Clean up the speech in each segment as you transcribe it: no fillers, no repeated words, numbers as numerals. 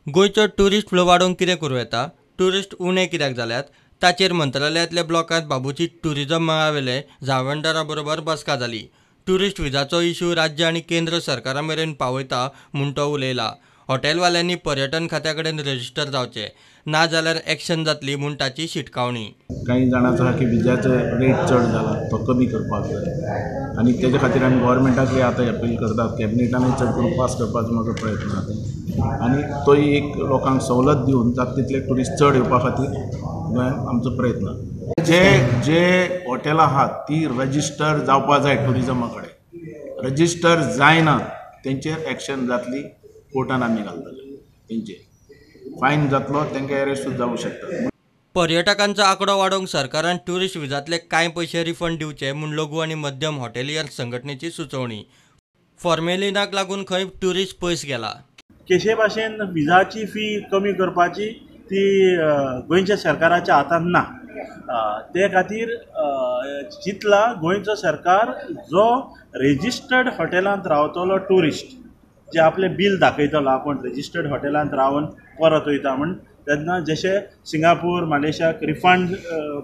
गोयचो tourist flow वाडोवंक कितें करूं येता? टुरिस्ट उणे कित्याक जाल्यात ताचेर मंत्रालयातल्या ब्लॉकांत बाबूची टुरिझम मळावेले जावंडरां बरोबर बसका जाली। टुरिस्ट विजाचो इश्यू राज्य आनी केंद्र सरकारा मेरेन पावयता म्हूण तो उलयला। हॉटेलवाल्यांनी पर्यटन खात्या कडेन रजिस्टर जावचे ना जाल्यार एक्शन जातली म्हूण ताची शिटकावणी। काही जाणांचो आसा की विजाचो रेट चड जाला तो कमी करपाक जाय आनी तेजे खातीर आमी गव्हर्मेंटाकूय आतां अपील करतात, कॅबिनेटानूय चड करून पास करपाचो म्हजो प्रयत्न आसा आनी तोय एक लोकांक सवलत दिवन जाता तितले ट्युरिस्ट चड येवपा खातीर गोंयांत आमचो प्रयत्न। जे हॉटेलां आहात ती रजिस्टर जावपा जाय ट्युरिजमा कडेन, रजिस्टर जायना तेंचेर एक्शन जातली, कोर्टान आमी घालतले, तेंचेर फायन जातलो, तेंकां अरेस्ट जावंक शकता। पर्यटकांचो आंकडो वाडोवंक सरकारान टुरिस्ट विजातले कांय पयशे रिफंड दिवचे म्हूण लघु आनी मध्यम हॉटेलियर्स संघटनेची सुचोवणी। फॉर्मेलिनाक लागून खंय टुरिस्ट पयस गेला। केशे भाशेन विजाची फी कमी करपाची ती गोंयच्या सरकाराच्या हातांत ना। ते खातीर चिंतला गोंयचो सरकार जो रेजिस्टर्ड हॉटेलांत रावतलो टुरिस्ट जे आपले बील दाखयतलो आपूण रेजिस्टर्ड हॉटेलांत रावन परत वयता म्हण, तेन्ना जशे सिंगापूर मलेशियाक रिफंड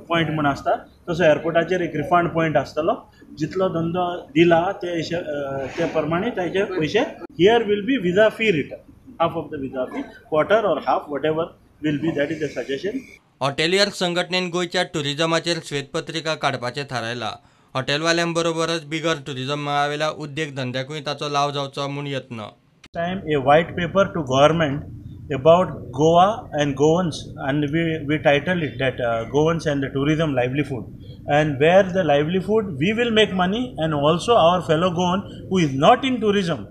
पॉयंट म्हूण आसता तसो एअरपोर्टाचेर एक रिफंड पॉयंट आसतलो। जितलो धंदो दिला ते प्रमाणे ताचे पयशे here will be visa fee return, half of the visa fee, quarter or half whatever will be, that is the suggestion. Hoteliers संघटनेन गोंयच्या टुरिझमाचेर श्वेतपत्रिका काडपाचें थारायला। हॉटेलवाल्यांबरोबरच बिगर टुरिझम मळावेल्या उद्देग धंद्याकूय ताचो लाव जावचो म्हूण यत्न। Time a white paper to government about Goa and Goans, and we titled it that Goans and the tourism livelihood, and where the livelihood we will make money and also our fellow Goan who is not in tourism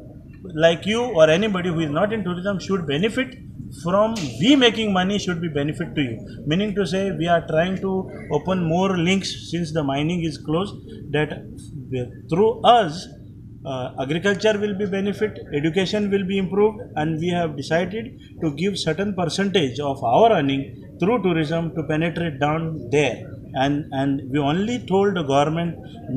like you or anybody who is not in tourism should benefit from we making money, should be benefit to you, meaning to say we are trying to open more links since the mining is closed, that through us agriculture will be benefit, education will be improved, and we have decided to give certain percentage of our earning through tourism to penetrate down there, and we only told the government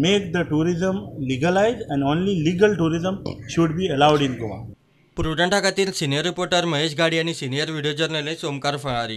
make the tourism legalized and only legal tourism should be allowed in Goa. प्रुडंटा खातीर senior reporter Mahesh गाडी आनी senior video journalist Omkar Phalari.